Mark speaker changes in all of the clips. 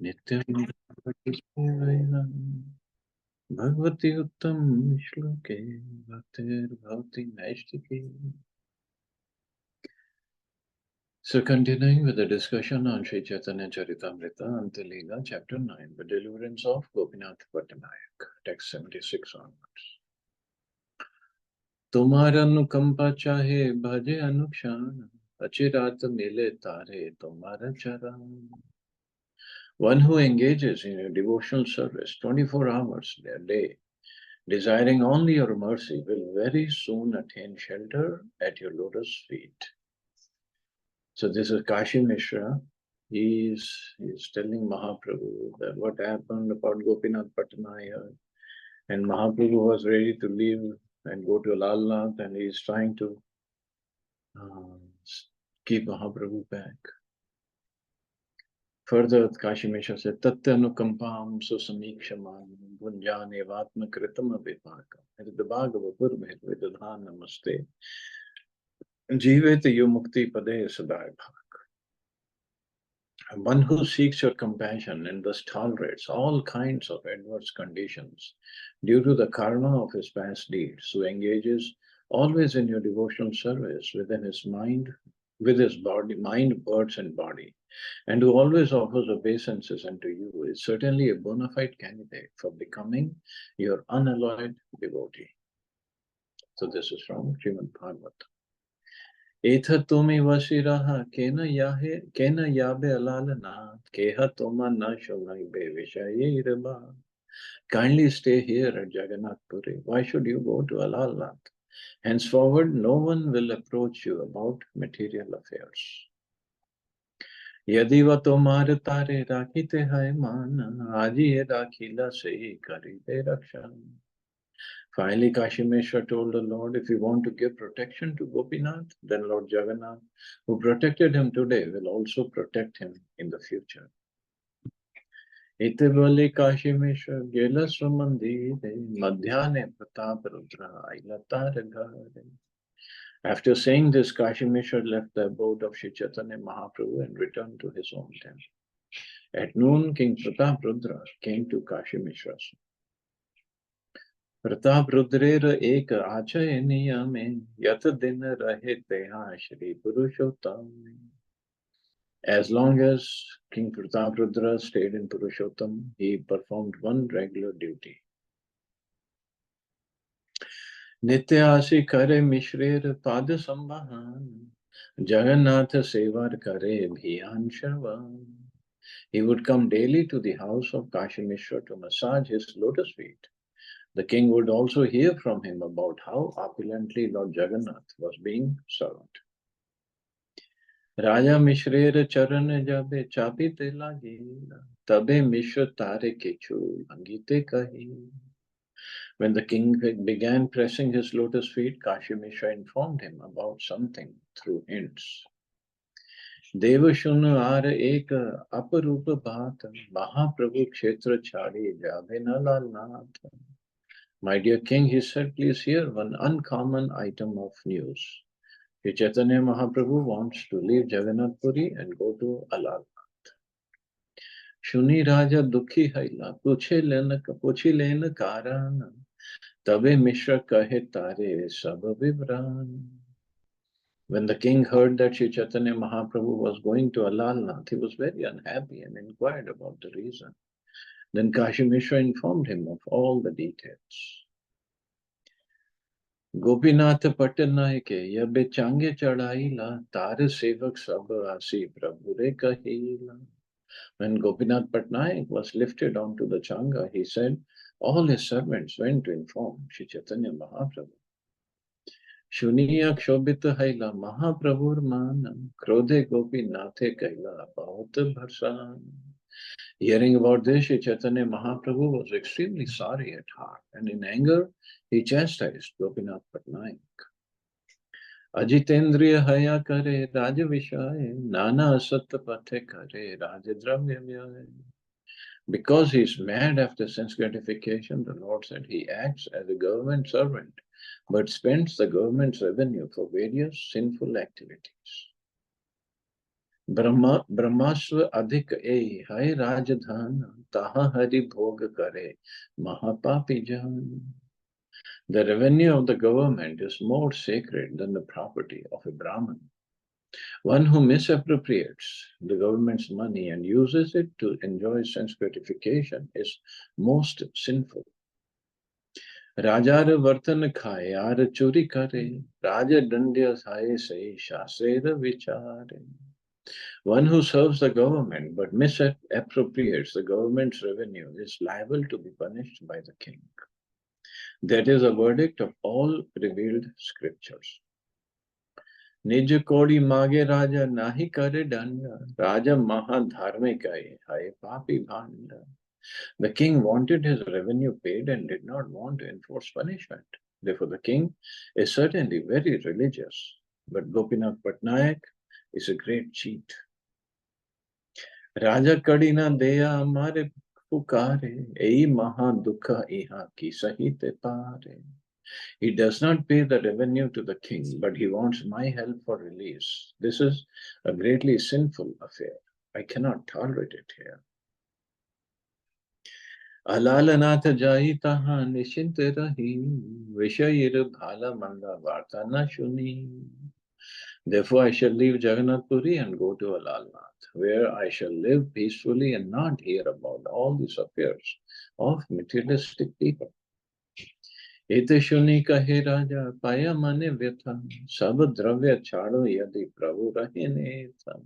Speaker 1: Nityam Bhagavati Uttam Shloke Bhaktir Bhavati Naishtiki. So continuing with the discussion on Sri Chaitanya Charitamrita, Antya Lila, Chapter 9, the deliverance of Gopinath Pattanayak, text 76 onwards. तुम्हारा अनुकंपा चाहे भजे अनुक्षण अचिरात मिले तारे तुम्हारा चरण. One who engages in a devotional service 24 hours a day, desiring only your mercy, will very soon attain shelter at your lotus feet. So this is Kashi Mishra. He is telling Mahaprabhu that what happened about Gopinath Pattanaya, and Mahaprabhu was ready to leave and go to Lalnath, and he is trying to keep Mahaprabhu back. Further, Kashi Mishra said, Tatyanukampam susamikshamam gunjane vatma kritama vipakam. Vidabhagava purve vidadhan namaste. Jivete yumukti pade sadai bhak. One who seeks your compassion and thus tolerates all kinds of adverse conditions due to the karma of his past deeds, who engages always in your devotional service within his mind, with his body, mind, words, and body, and who always offers obeisances unto you, is certainly a bona fide candidate for becoming your unalloyed devotee. So this is from Srimad Bhagavatam. Etha tumi vasiraha kena yabe alalana keha toma na sholai be vishaye iraba. Kindly stay here at Jagannath Puri. Why should you go to Alalnath? Henceforward, no one will approach you about material affairs. Yadi va tomar tare rakite hai man, aji ye rakhila se karite rakshan. Finally, Kashi Mishra told the Lord, if you want to give protection to Gopinath, then Lord Jagannath, who protected him today, will also protect him in the future. Itibali Kashi Mishra Gela Swamandire Madhyane Pratap Rudra Ailataragare. After saying this, Kashi Mishra left the abode of Sri Chaitanya Mahaprabhu and returned to his own temple. At noon, King Pratap Rudra came to Kashi Mishra's. Pratap रुद्रेर एक आचय नियमे यत दिन रहे तेहा श्री पुरुषोत्तम. As long as King Pratap Rudra stayed in Purushottam, he performed one regular duty. Nityasi kare mishrer pad sambahan, Jagannath sevar kare bhiyan shravan. He would come daily to the house of Kashi Mishra to massage his lotus feet. The king would also hear from him about how opulently Lord Jagannath was being served. Raja Mishrer charan jabe chapite lagila, tabe Mishra tare kechu angite kahi. When the king began pressing his lotus feet, Kashi Mishra informed him about something through hints. Devashun ar ek aparupa bhat, Mahaprabhu kshetra chadi jabe na lalnath. My dear king, he said, please hear one uncommon item of news. Sri Chaitanya Mahaprabhu wants to leave Jagannath Puri and go to Alalnath. Shuni Raja Dukhi Haila, Puchi Lena Karan, Tabe Mishra Kahe Tare Sab Vibran. When the king heard that Sri Chaitanya Mahaprabhu was going to Alalnath, he was very unhappy and inquired about the reason. Then Kashi Mishra informed him of all the details. Gopinath Pattanaya ke yabe change chadaila tar sevak sab asi prabhure kahila. When Gopinath Patnaik was lifted onto the changa, he said, all his servants went to inform Sri Chaitanya Mahaprabhu. Shuniya kshobita haila Mahaprabhur manam krodhe Gopinathe kaila bahut bharsan. Hearing about this, Sri Chaitanya Mahaprabhu was extremely sorry at heart, and in anger, he chastised Gopinath Patnaik. Ajitendriya haya kare raja vishaye, nana asat pathe kare raja dravya vyaye. Because he is mad after sense gratification, the Lord said he acts as a government servant, but spends the government's revenue for various sinful activities. ब्रह्मास्व अधिक ए है राजधान, ताहा हरि भोग करे महापापी जान. The revenue of the government is more sacred than the property of a Brahmin. One who misappropriates the government's money and uses it to enjoy sense gratification is most sinful. राजार वर्तन खाए यार चोरी करे, राज दंड्य साए सही शास्त्र विचारे. One who serves the government but misappropriates the government's revenue is liable to be punished by the king. That is a verdict of all revealed scriptures. निज कोड़ी मागे राजा नाही करे दंड, राजा महाधार्मिक है पापी भांड. The king wanted his revenue paid and did not want to enforce punishment. Therefore, the king is certainly very religious, but Gopinath Patnaik is a great cheat. राजा कड़ी ना दया हमारे पुकारे, यही महा दुख इहा की सहित पारे. He does not pay the revenue to the king, but he wants my help for release. This is a greatly sinful affair. I cannot tolerate it here. Alalnath जाई तहां निश्चिंत रही, विषय भाला मंदा वार्ता न सुनी. Therefore, I shall leave Jagannath Puri and go to Alalnath, where I shall live peacefully and not hear about all these affairs of materialistic people. एते शुनि कहे राजा पाया मने व्यथा, सब द्रव्य छाड़ो यदि प्रभु रहे नेता.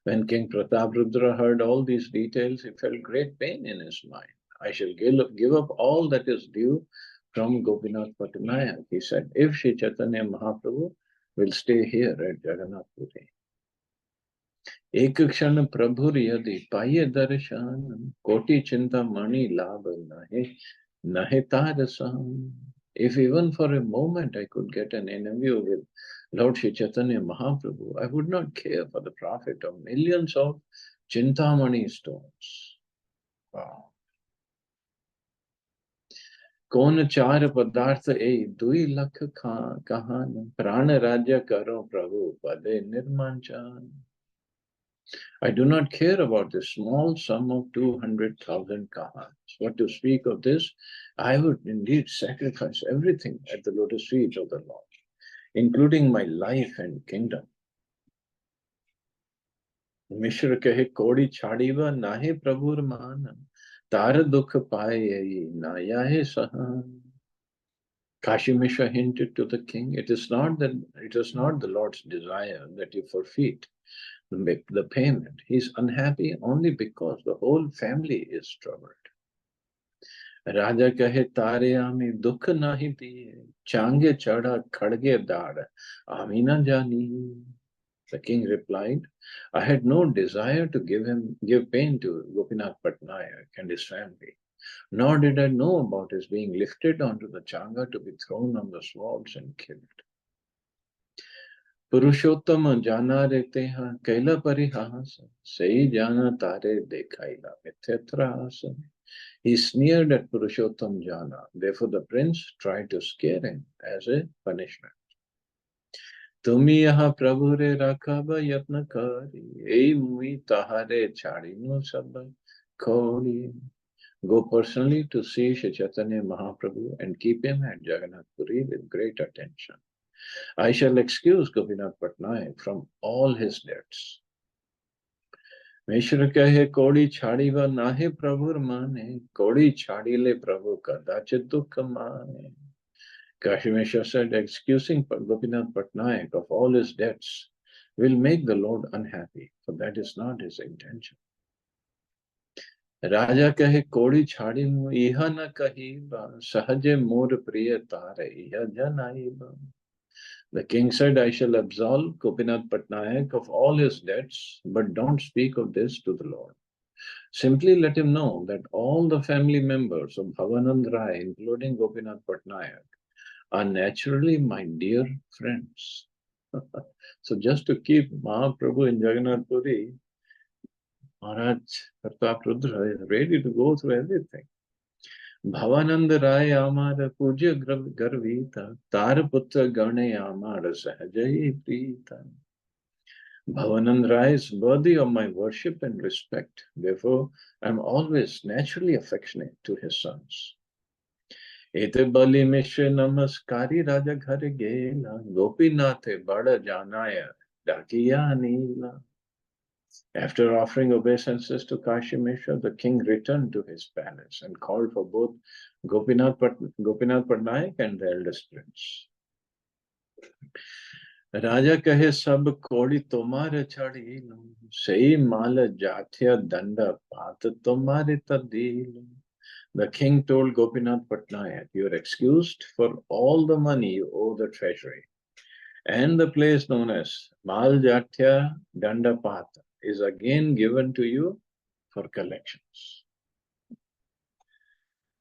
Speaker 1: When King Prataprudra heard all these details, he felt great pain in his mind. I shall give up all that is due from Gopinath Patnaik, he said, if Shri Chaitanya Mahaprabhu will stay here at Jagannath Puri. एक क्षण प्रभुर यदि पाये दर्शन, कोटि चिंता मणि लाभ नहे नहे तार सन. If even for a moment I could get an interview with Lord Shri Chaitanya Mahaprabhu, I would not care for the profit of millions of Chintamani stones. Wow. कौन चार पदार्थ ए दुई लख कहान, प्राण राज्य करो प्रभु पदे निर्मांचान. I do not care about the small sum of 200,000 kahans. What to speak of this? I would indeed sacrifice everything at the lotus feet of the Lord, including my life and kingdom. मिश्र कहे कोड़ी छाड़ीवा नाहे प्रभुर मान, तार दुख पाए ना याहे सहान. Kashi Mishra hinted to the king, it is not the Lord's desire that you forfeit the payment. He is unhappy only because the whole family is troubled. राजा कहे तारे आमी दुख नाही दिए, चांगे चढ़ा खड़गे दाड़ आमी न जानी. The king replied, I had no desire to give pain to Gopinath Patnaik and his family, nor did I know about his being lifted onto the changa to be thrown on the swords and killed. पुरुषोत्तम जाना रहते हैं कैला परिहास, सही जाना तारे देखाइला मिथ्यात्रास. He sneered at Purushottam Jana. Therefore, the prince tried to scare him as a punishment. तुमी यहाँ प्रभु रे राखाबा यत्न करी, ए मुई तहारे छाड़ीनु सब Khori. Go personally to see Shri Chaitanya Mahaprabhu and keep him at Jagannath Puri with great attention. I shall excuse Gopinath Patnaik from all his debts. मिश्र कहे कोड़ी छाड़ी व नाहे प्रभुर माने, कोड़ी छाड़ी ले प्रभु कदाचित दुख माने. Kashi Mishra said, excusing Gopinath Patnaik of all his debts will make the Lord unhappy, for that is not his intention. राजा कहे कोड़ी छाड़ी मु इहा न कहीबा, सहजे मोर प्रिय तारे इहा जनाईबा. The king said, I shall absolve Gopinath Patnaik of all his debts, but don't speak of this to the Lord. Simply let him know that all the family members of Bhavanand Rai, including Gopinath Patnaik, are naturally my dear friends. So just to keep Mahaprabhu in Jagannath Puri, Maharaj Prataprudra is ready to go through everything. Bhavanand राय आमार पूज्य गर्वीता, तार पुत्र गणे आमार सहजई Preeta. Bhavanandra is worthy of my worship and respect. Therefore, I am always naturally affectionate to his sons. Ete bali mishre namaskari raja ghare gela, Gopinathe bada janaya, dakiya nila. After offering obeisances to Kashi Mishra, the king returned to his palace and called for both Gopinath Patnaik and the eldest prince. राजा कहे सब कोड़ी तुम्हारे छड़ी सही माल जाथ्या दंड पात तुम्हारे तदील. The king told Gopinath Patnaik, "You are excused for all the money you owe the treasury, and the place known as Maljatya Dandapata is again given to you for collections."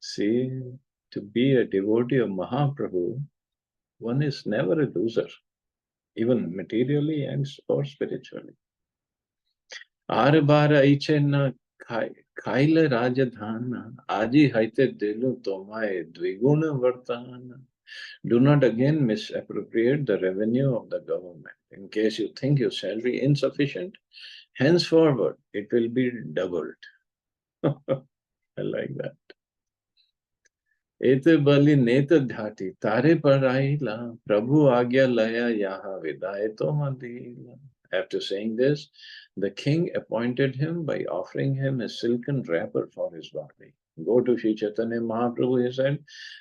Speaker 1: See, to be a devotee of Mahaprabhu, one is never a loser, even materially and or spiritually. आर बार ऐचे न खाइले राजधान, आजी हाइते दिलु तोमाए द्विगुण वर्तान. Do not again misappropriate the revenue of the government. In case you think your salary insufficient, henceforward it will be doubled. I like that. एते बलि नेत धाटी तारे पर आईला, प्रभु आज्ञा लया यहाँ विदाय तो मदीला. After saying this, the king appointed him by offering him a silken wrapper for his body. Go to Sri Chaitanya Mahaprabhu, he said,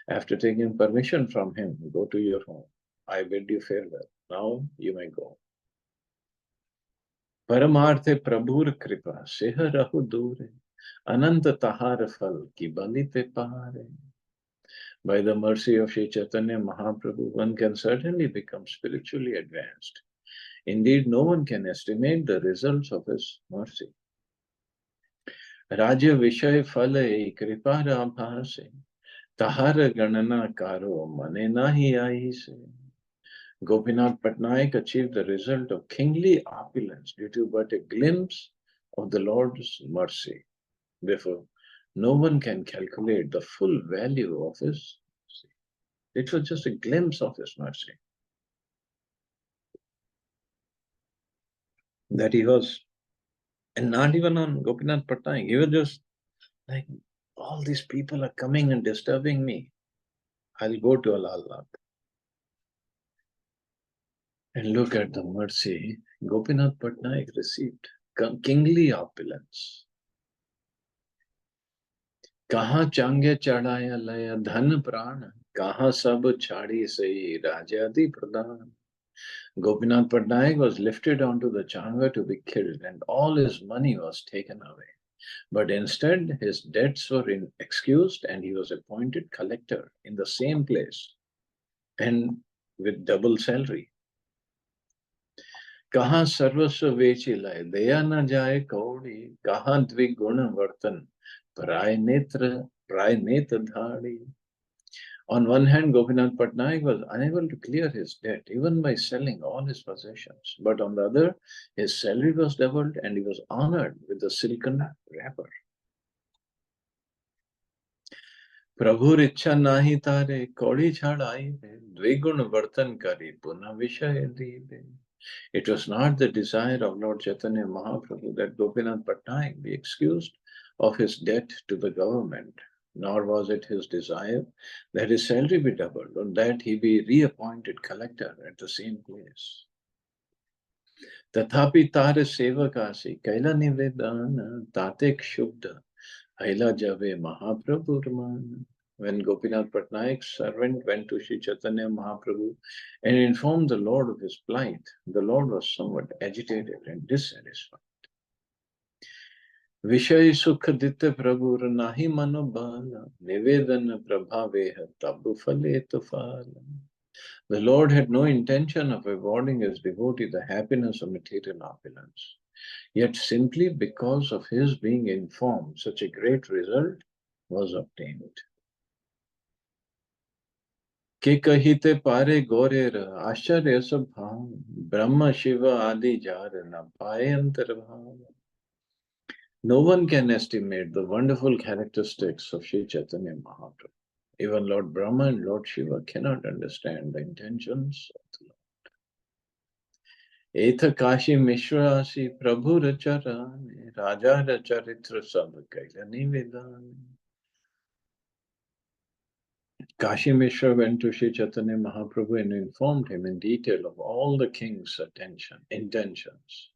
Speaker 1: after taking permission from him, go to your home. I bid you farewell. Now you may go. परमार्थे प्रभुर कृपा सेह रहु दूरे, अनंत तहार फल की बलि ते पारे. By the mercy of Sri Chaitanya Mahaprabhu, one can certainly become spiritually advanced. Indeed, no one can estimate the results of his mercy. Rajya Vishay Phale Kripa Rabhase, Tahara Ganana Karo Mane Nahi Aise. Gopinath Patnaik achieved the result of kingly opulence due to but a glimpse of the Lord's mercy. Therefore, no one can calculate the full value of his mercy. It was just a glimpse of his mercy. That he was, and not even on Gopinath Patnaik, he was just like, all these people are coming and disturbing me. I'll go to Allah. And look at the mercy Gopinath Patnaik received. Kingly opulence. कहाँ चांगे चढ़ाया लया धन प्राण, कहाँ सब छाड़ी सही राजादि प्रधान. Gopinath Patnaik was lifted onto the changa to be killed, and all his money was taken away. But instead, his debts were excused, and he was appointed collector in the same place and with double salary. कहाँ सर्वस्व बेची लाए दया न जाए कौड़ी, कहाँ द्विगुण वर्तन प्राय नेत्र धाड़ी. On one hand, Gopinath Patnaik was unable to clear his debt even by selling all his possessions. But on the other, his salary was doubled and he was honored with the silken wrapper. प्रभुर इच्छा नाही तारे कौड़ी छाड़ आई रे, द्विगुण वर्तन करी पुनः विषय दीबे. It was not the desire of Lord Chaitanya Mahaprabhu that Gopinath Patnaik be excused of his debt to the government, nor was it his desire that his salary be doubled or that he be reappointed collector at the same place. Tathapi tare sevakasi kaila nivedana tatek shubda haila jave Mahaprabhu ramana. When Gopinath Patnaik's servant went to Sri Chaitanya Mahaprabhu and informed the Lord of his plight, the Lord was somewhat agitated and dissatisfied. Vishay sukha ditte prabhur nahi mano bala, nivedana prabhaveha tabu phale tufala. The Lord had no intention of awarding his devotee the happiness of material opulence. Yet simply because of his being informed, such a great result was obtained. के कहिते पारे गोरेर आश्चर्य स्वभाव, ब्रह्म शिव आदि jar न पाए अंतर्भाव. No one can estimate the wonderful characteristics of Sri Chaitanya Mahaprabhu. Even Lord Brahma and Lord Shiva cannot understand the intentions of the Lord. एथ काशी मिश्रासी प्रभु रचराने राजा चरित्र सब कैला निवेदन. Kashi Mishra went to Sri Chaitanya Mahaprabhu and informed him in detail of all the king's intentions.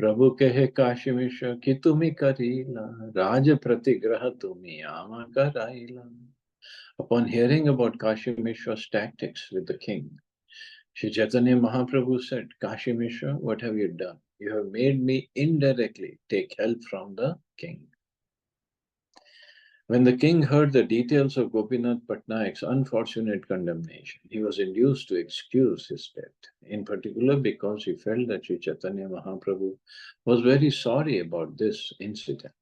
Speaker 1: Prabhu kehe Kashi Mishra ki tumi karila, Raja pratigraha tumi ama karaila. Upon hearing about Kashi Mishra's tactics with the king, Sri Chaitanya Mahaprabhu said, Kashi Mishra, what have you done? You have made me indirectly take help from the king. When the king heard the details of Gopinath Patnaik's unfortunate condemnation, he was induced to excuse his death, in particular because he felt that Sri Chaitanya Mahaprabhu was very sorry about this incident.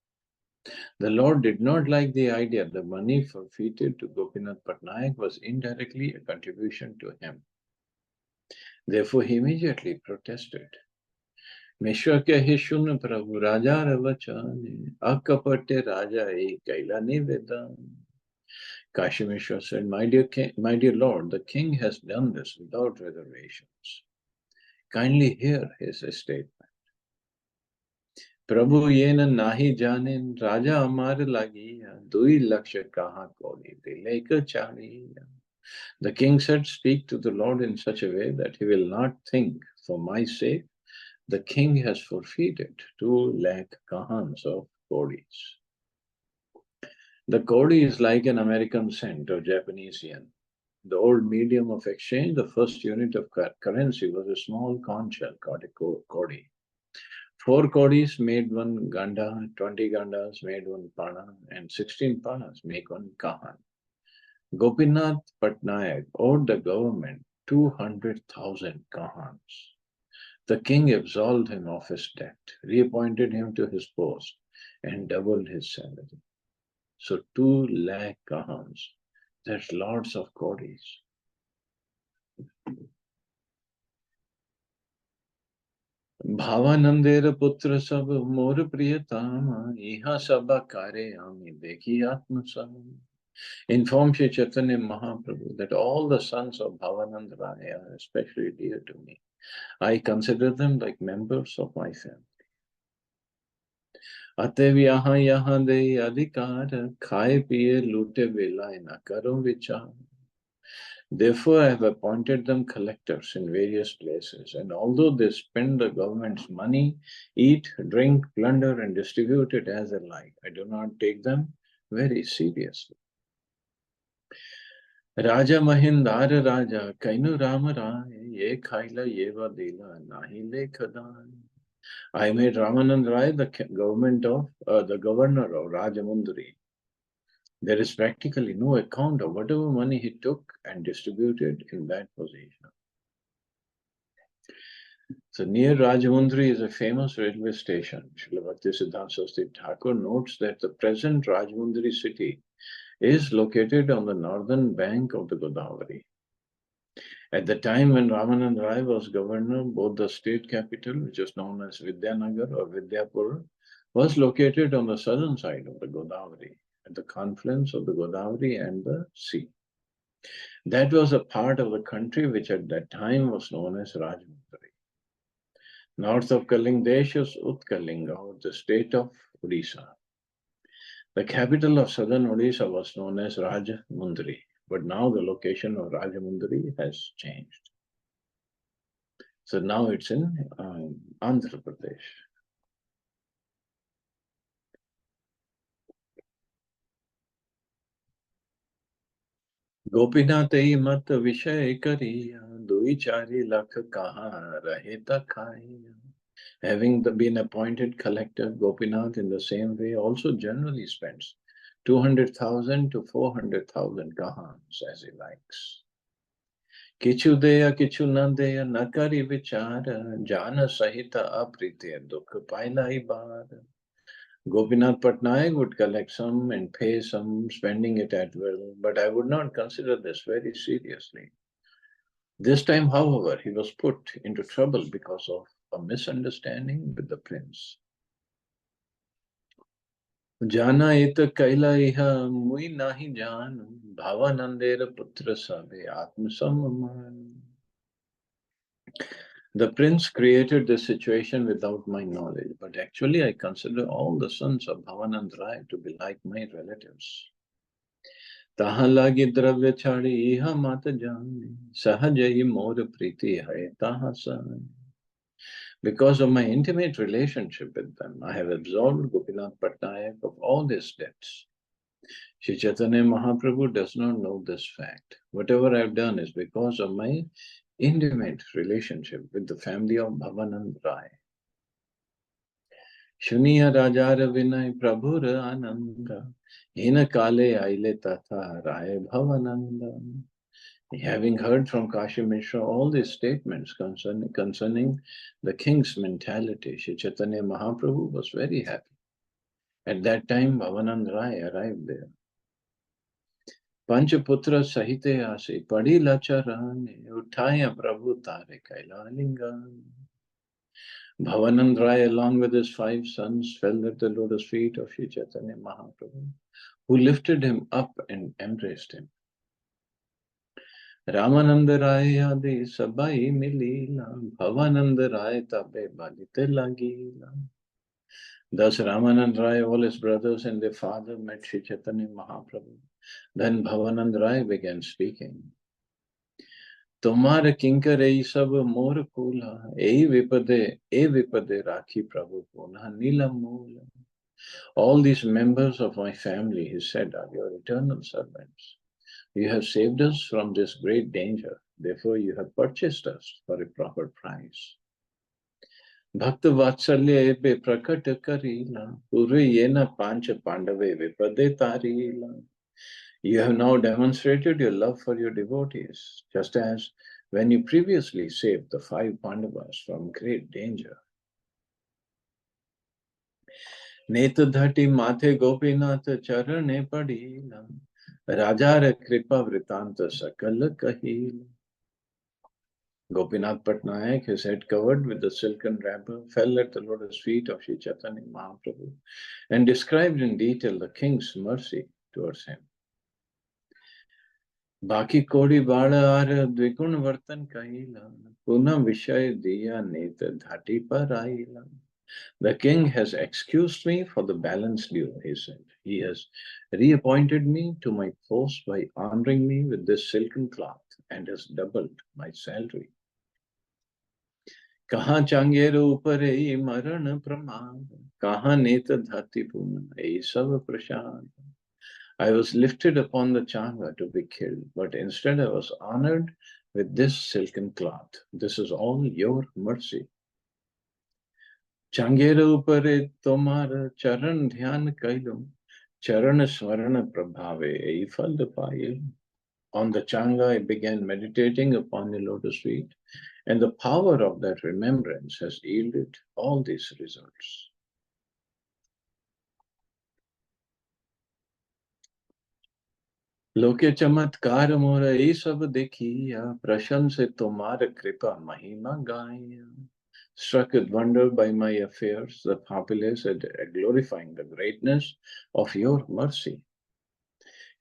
Speaker 1: The Lord did not like the idea the money forfeited to Gopinath Patnaik was indirectly a contribution to him. Therefore, he immediately protested. Mishra ke shun Prabhu Raja Ravachane Akapate Raja E Kaila Nivedan. Kashi Mishra said, my dear Lord, the king has done this without reservations. Kindly hear his statement. Prabhu yena nahi janen Raja amar lagiya dui laksha kaha koli dileka chaliya. The king said, speak to the Lord in such a way that he will not think, for my sake, the king has forfeited 2 lakh kahans of kodis. The kodi is like an American cent or Japanese yen. The old medium of exchange, the first unit of currency was a small conch shell called a kodi. 4 kodis made 1 ganda, 20 gandas made 1 pana, and 16 panas make 1 kahan. Gopinath Patnaik owed the government 200,000 kahans. The king absolved him of his debt, reappointed him to his post, and doubled his salary. So 2 lakh kahans, that's lots of kodis. भावानंदेर पुत्र सब मोर प्रियतम इहा सब कार्य आमी देखी आत्मसम. Inform Sri Chaitanya Mahaprabhu that all the sons of Bhavanand Rai are especially dear to me. I consider them like members of my family. अतएव यहाँ यहाँ दे अधिकार खाए पिए लूटे बेलाए न करो विचार. Therefore, I have appointed them collectors in various places, and although they spend the government's money, eat, drink, plunder, and distribute it as they like, I do not take them very seriously. Raja Mahindara Raja Kainu Rama Rai Ye Khaila Yeva Dila Nahi Lekhadan. I made Ramanand Rai the governor of Rajamundri. There is practically no account of whatever money he took and distributed in that position. So near Rajamundri is a famous railway station. Srila Bhaktisiddhanta Saraswati Thakur notes that the present Rajamundri city is located on the northern bank of the Godavari. At the time when Ramanand Rai was governor, both the state capital, which is known as Vidyanagar or Vidyapur, was located on the southern side of the Godavari, at the confluence of the Godavari and the sea. That was a part of the country which at that time was known as Rajamundri. North of Kalingdesh is Utkalinga, or the state of Odisha. The capital of southern Odisha was known as Rajamundri, but now the location of Rajamundri has changed. So now it's in Andhra Pradesh. Gopinath मत विषय करिया दुई चारी लाख कहाँ रहे खाइया. Having been appointed collector, Gopinath in the same way also generally spends 200,000 to 400,000 kahans as he likes. Kichu deya kichu na deya nakari vichara jana sahita aprite dukha pailai bar. Gopinath Patnaik would collect some and pay some, spending it at will, but I would not consider this very seriously. This time, however, he was put into trouble because of a misunderstanding with the prince. Jana ita kaila iha mui nahi janu bhavanandera putra sabe atmasamaman. The prince created this situation without my knowledge, but actually I consider all the sons of Bhavanand Rai to be like my relatives. ताहा लागी द्रव्य छाड़ी इहा मत जाने सहज ही मोर प्रीति है ताहा सान. Because of my intimate relationship with them, I have absolved Gopinath Patnaik of all his debts. Shri Chaitanya Mahaprabhu does not know this fact. Whatever I have done is because of my intimate relationship with the family of Bhavanand Rai. Shuniya Rajar Vinay Prabhur Ananda Hina Kale Aile Tatha Rai Bhavananda. Having heard from Kashi Mishra all these statements concerning the king's mentality, Shri Chaitanya Mahaprabhu was very happy. At that time, Bhavanand Rai arrived there. Panchaputra Sahite Ase Padi Lacharane Uttaya Prabhu Tare Kailalinga. Bhavanand Rai, along with his 5 sons, fell at the lotus feet of Shri Chaitanya Mahaprabhu, who lifted him up and embraced him. Ramananda Rai Adi Sabai Milila, Bhavananda Rai Tabe Balite Lagila. Thus Ramanand Rai, all his brothers and their father met Shri Chaitanya Mahaprabhu. Then Bhavanand Rai began speaking. Tomar kinkar ei sab mor kula, e vipade rakhi Prabhu puna nila mula. All these members of my family, he said, are your eternal servants. You have saved us from this great danger. Therefore, you have purchased us for a proper price. Bhakta Vatsalya ebe prakat karila, pure yena pancha pandave vipade tarila. You have now demonstrated your love for your devotees, just as when you previously saved the 5 Pandavas from great danger. Netadhati mathe gopinath charane padila, rajara kripa vritanta sakala kahila. Gopinath Patnaik, his head covered with the silken wrapper, fell at the lotus feet of Shri Chaitanya Mahaprabhu and described in detail the king's mercy towards him. Baki kodi bada ar dvikun vartan kahila, puna vishay diya neta dhati paraila. The king has excused me for the balance due, he said. He has reappointed me to my post by honoring me with this silken cloth and has doubled my salary. Kaha changero upare maran pramad, kaha neta dhati puna, ei sava prashad. I was lifted upon the changa to be killed, but instead I was honored with this silken cloth. This is all your mercy. Changera upare tomar charan dhyan kailum, charan smarana prabhave ei phal payil. On the changa, I began meditating upon the lotus feet, and the power of that remembrance has yielded all these results. Loke chamatkar mora ei sab dekhiya, prashanse tomar kripa mahima gaya. Struck with wonder by my affairs, the populace are glorifying the greatness of your mercy.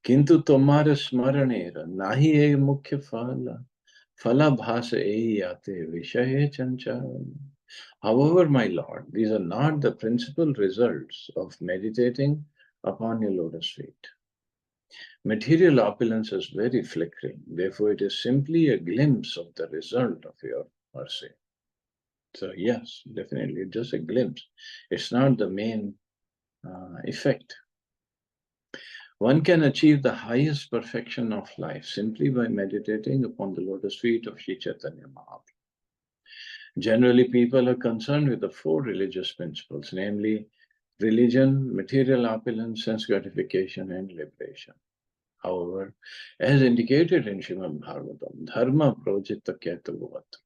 Speaker 1: Kintu tomar smaranera nahi e mukhya phala. Falabhasa eyate vishaye chanchal. However, my Lord, these are not the principal results of meditating upon your lotus feet. Material opulence is very flickering. Therefore, it is simply a glimpse of the result of your mercy. So yes, definitely, just a glimpse. It's not the main effect. One can achieve the highest perfection of life simply by meditating upon the lotus feet of Sri Chaitanya Mahaprabhu. Generally, people are concerned with the 4 religious principles, namely religion, material opulence, sense gratification, and liberation. However, as indicated in Srimad Bhagavatam, dharma projita kyatavavat.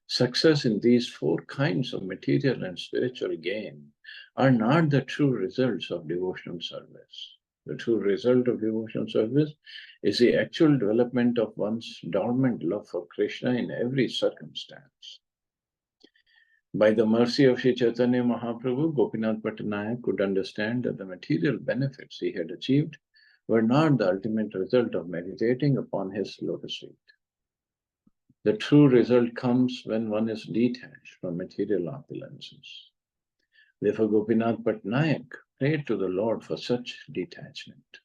Speaker 1: Success in these 4 kinds of material and spiritual gain are not the true results of devotional service. The true result of devotional service is the actual development of one's dormant love for Krishna in every circumstance. By the mercy of Sri Chaitanya Mahaprabhu, Gopinath Patnaik could understand that the material benefits he had achieved were not the ultimate result of meditating upon his lotus feet. The true result comes when one is detached from material opulences. Therefore, Gopinath Patnaik prayed to the Lord for such detachment.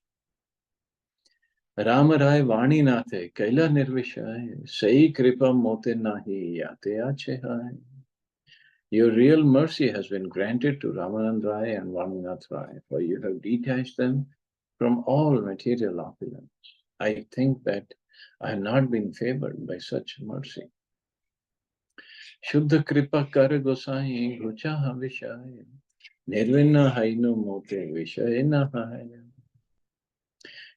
Speaker 1: Ram राय वाणी नाथे कैला निर्विषय सही कृपा मोते nahi yate ache hai. Your real mercy has been granted to Ramanand Rai and Vaninath Rai, for you have detached them from all material opulence. I think that I have not been favored by such mercy. Shuddha kripa kar gosai gucha vishay nirvinna haino mote vishayena hai.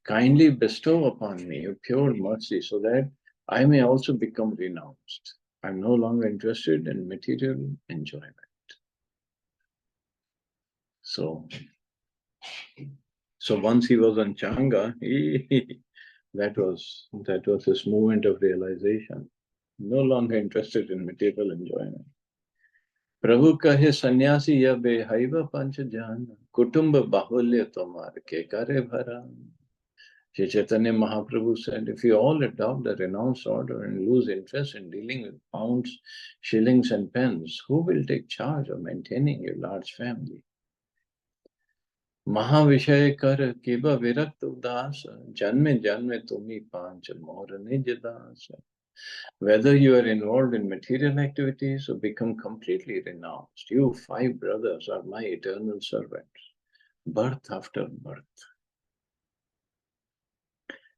Speaker 1: Kindly bestow upon me your pure mercy so that I may also become renounced. I'm no longer interested in material enjoyment. So once he was on Changa, that was his moment of realization. No longer interested in material enjoyment. Prabhu kahe sannyasi ya behaiva pancha jana kutumba bahulya tomar ke kare bhara. Shri Chaitanya Mahaprabhu said, if you all adopt the renounced order and lose interest in dealing with pounds, shillings, and pence, who will take charge of maintaining your large family? Mahavishay kar kiba virakta udasa, janme janme tumi pancha mora nijadasa. Whether you are involved in material activities or become completely renounced, you 5 brothers are my eternal servants, birth after birth.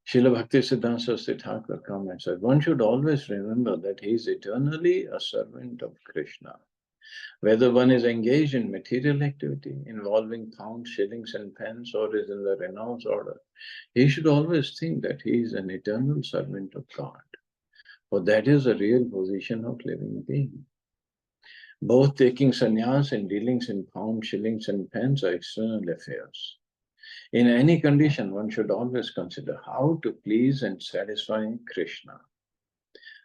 Speaker 1: Srila Bhaktisiddhanta Saraswati Thakur comments that one should always remember that he is eternally a servant of Krishna. Whether one is engaged in material activity involving pounds, shillings, and pence, or is in the renounced order, he should always think that he is an eternal servant of God. For that is the real position of living being. Both taking sannyas and dealings in pounds, shillings, and pence are external affairs. In any condition, one should always consider how to please and satisfy Krishna.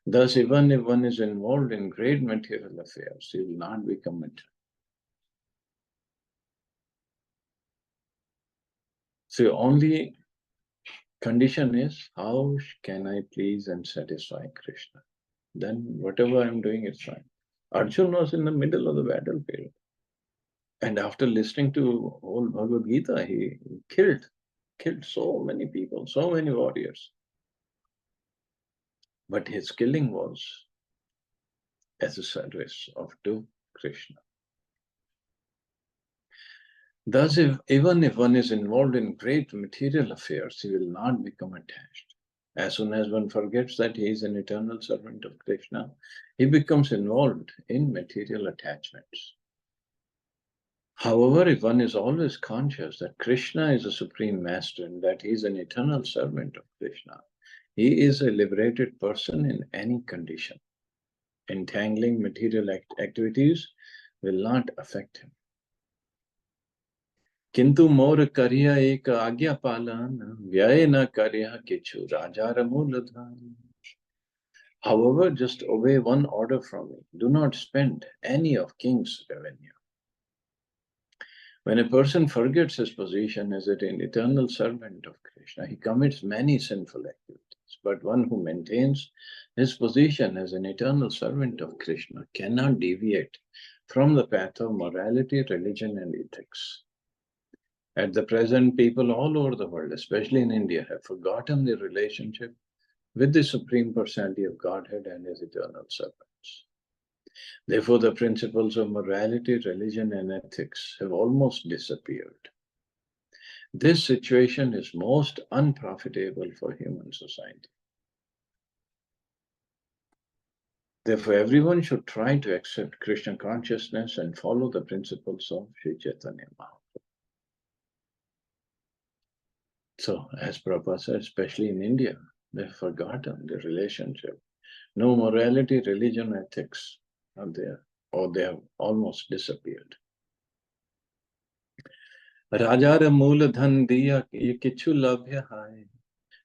Speaker 1: Thus, even if one is involved in great material affairs, he will not become material. So, only condition is how can I please and satisfy Krishna? Then, whatever I'm doing is fine. Arjuna was in the middle of the battlefield. And after listening to whole Bhagavad Gita, he killed so many people, so many warriors. But his killing was as a service to Krishna. Thus, even if one is involved in great material affairs, he will not become attached. As soon as one forgets that he is an eternal servant of Krishna, he becomes involved in material attachments. However, if one is always conscious that Krishna is a supreme master and that he is an eternal servant of Krishna, he is a liberated person in any condition. Entangling material activities will not affect him. Kintu mor kariya ek agya palan, vyay na kariya kichu rajar mooladhan. However, just obey one order from me. Do not spend any of king's revenue. When a person forgets his position as an eternal servant of Krishna, he commits many sinful activities. But one who maintains his position as an eternal servant of Krishna cannot deviate from the path of morality, religion, and ethics. At the present, people all over the world, especially in India, have forgotten their relationship with the Supreme Personality of Godhead and his eternal servants. Therefore, the principles of morality, religion, and ethics have almost disappeared. This situation is most unprofitable for human society. Therefore, everyone should try to accept Krishna consciousness and follow the principles of Sri Chaitanya Mahaprabhu. So, as Prabhupada said, especially in India, they've forgotten the relationship. No morality, religion, ethics are there, or they have almost disappeared. राजार मूल धन दिया ये किछु लभ्य हाय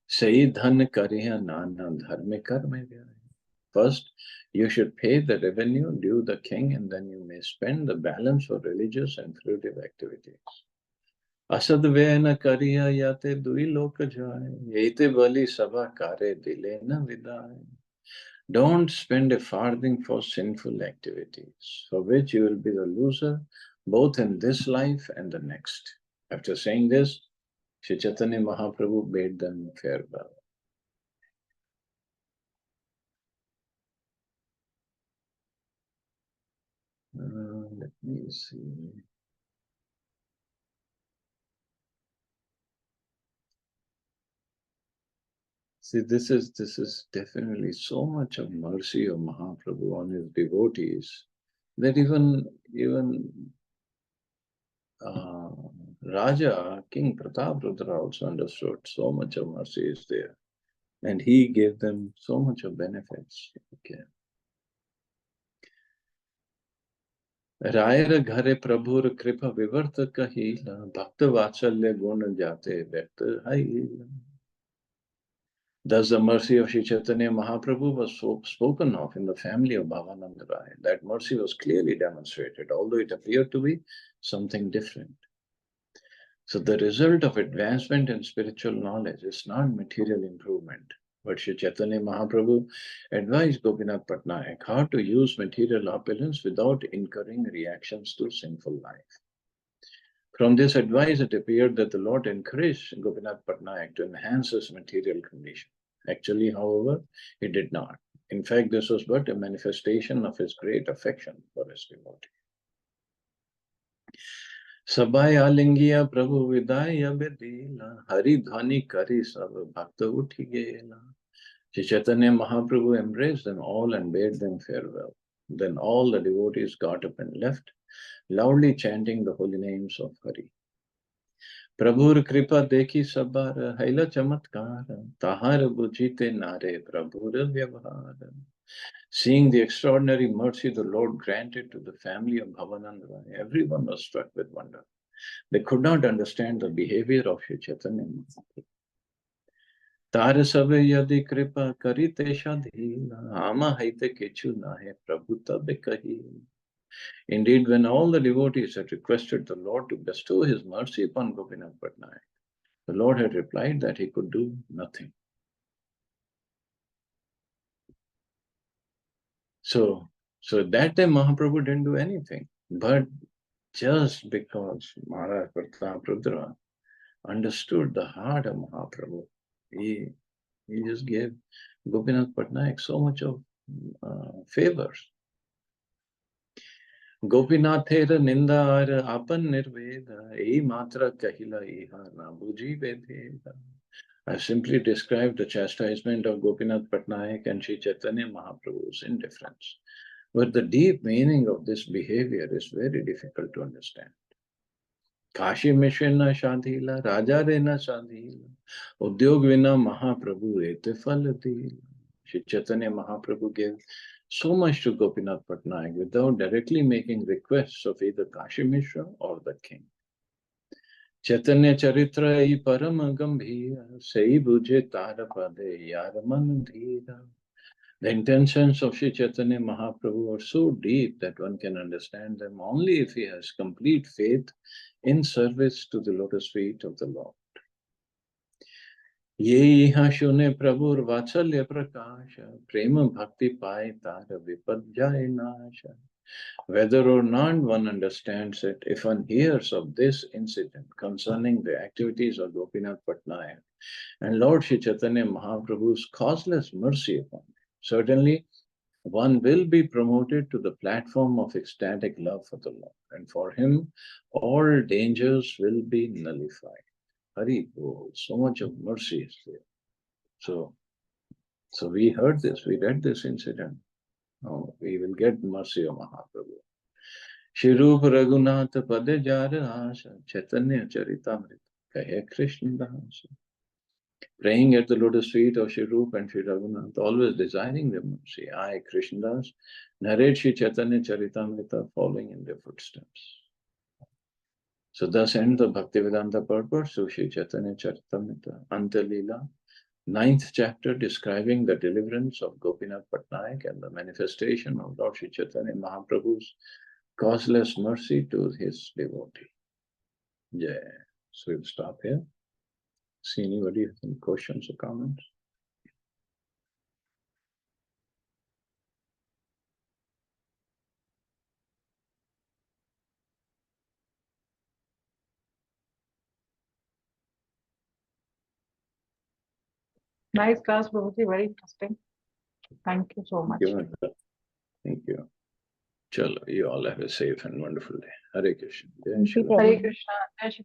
Speaker 1: सही धन करिया नाना धर्म कर्म व्याय. First, you should pay the revenue due the king, and then you may spend the balance for religious and fruitive activities. Asad व्यय न करिया याते दुई लोक जाय येते बलि सभा कारे दिले न विदाय. Don't spend a farthing for sinful activities, for which you will be the loser both in this life and the next. After saying this, Sri Chaitanya Mahaprabhu bade them farewell. Let me see. See, this is definitely so much of mercy of Mahaprabhu on his devotees that even uh, Raja King Prataprudra also understood so much of mercy is there, and he gave them so much of benefits. Okay. रायर घरे प्रभुर कृपा विवर्त कहीला भक्त वात्सल्य गुण जाते व्यक्त हईला. Thus, the mercy of Sri Chaitanya Mahaprabhu was spoken of in the family of Bhavananda Rai. That mercy was clearly demonstrated, although it appeared to be something different. So, the result of advancement in spiritual knowledge is not material improvement. But Sri Chaitanya Mahaprabhu advised Gopinath Patnaik how to use material opulence without incurring reactions to sinful life. From this advice, it appeared that the Lord encouraged Gopinath Patnaik to enhance his material condition. Actually, however, he did not. In fact, this was but a manifestation of his great affection for his devotee. Sabai alingiya Prabhu Vidaya Bedila, Hari Dhani Kari Sab Bhakta Uthi Gela. Sri Chaitanya Mahaprabhu embraced them all and bade them farewell. Then all the devotees got up and left, loudly chanting the holy names of Hari. प्रभुर कृपा देखी सबार हैला चमत्कार ताहार बुझीते नारे प्रभुर व्यवहार. Seeing the extraordinary mercy the Lord granted to the family of Bhavananda Rai, everyone was struck with wonder. They could not understand the behavior of Sri Chaitanya Mahaprabhu. तार सब यदि कृपा करी तेषा धीला आमा हैते किछु नाहे प्रभु तब कही. Indeed, when all the devotees had requested the Lord to bestow his mercy upon Gopinath Patnaik, the Lord had replied that he could do nothing. So that time Mahaprabhu didn't do anything. But just because Maharaj Prataprudra understood the heart of Mahaprabhu, he just gave Gopinath Patnaik so much of favors. Gopinathera nindar apan nirveda, ei matra kahila iha na buji vededa. I've simply described the chastisement of Gopinath Patnaik and Sri Chaitanya Mahaprabhu's indifference. But the deep meaning of this behavior is very difficult to understand. Kashi mission na shadhila, Raja re na shadhila, Udyog vina Mahaprabhu ete fal dila. Sri Chaitanya Mahaprabhu gave so much to Gopinath Patnaik without directly making requests of either Kashi Mishra or the king. Chaitanya Charitra ei param gambhira, sei bujhe tara pade yar man dhira. The intentions of Sri Chaitanya Mahaprabhu are so deep that one can understand them only if he has complete faith in service to the lotus feet of the Lord. Ye iha shune prabhur vatsalya prakasha, prema bhakti pai tara vipadjaya nasha. Whether or not one understands it, if one hears of this incident concerning the activities of Gopinath Patnaik and Lord Sri Chaitanya Mahaprabhu's causeless mercy upon him, certainly one will be promoted to the platform of ecstatic love for the Lord, and for him all dangers will be nullified. Hari Bol, so much of mercy is there. So we heard this, we read this incident. Oh, we will get mercy of Mahaprabhu. Shri Rupa Raghunath Pade Jara Asa, Chaitanya Charitamrita, Kahe Krishna Dasa. Praying at the lotus feet of Shri Rupa and Shri Raghunath, always desiring their mercy. I, Krishnadas, narrate Shri Chaitanya Charitamrita, following in their footsteps. So thus ends the Bhaktivedanta purport of Shri Chaitanya Charitamrita, Antya Lila, 9th chapter, describing the deliverance of Gopinath Patnaik and the manifestation of Lord Shri Chaitanya Mahaprabhu's causeless mercy to his devotee. Yeah. So we'll stop here. See anybody have any questions or comments?
Speaker 2: Nice class, Prabhuji. Very interesting. Thank you so much.
Speaker 1: Thank you. Chalo, you all have a safe and wonderful day. Hare Krishna. Jai
Speaker 3: Thank you,
Speaker 1: Shri Ram.
Speaker 2: Hare
Speaker 3: Prabhuji.
Speaker 2: Krishna. Jai Shri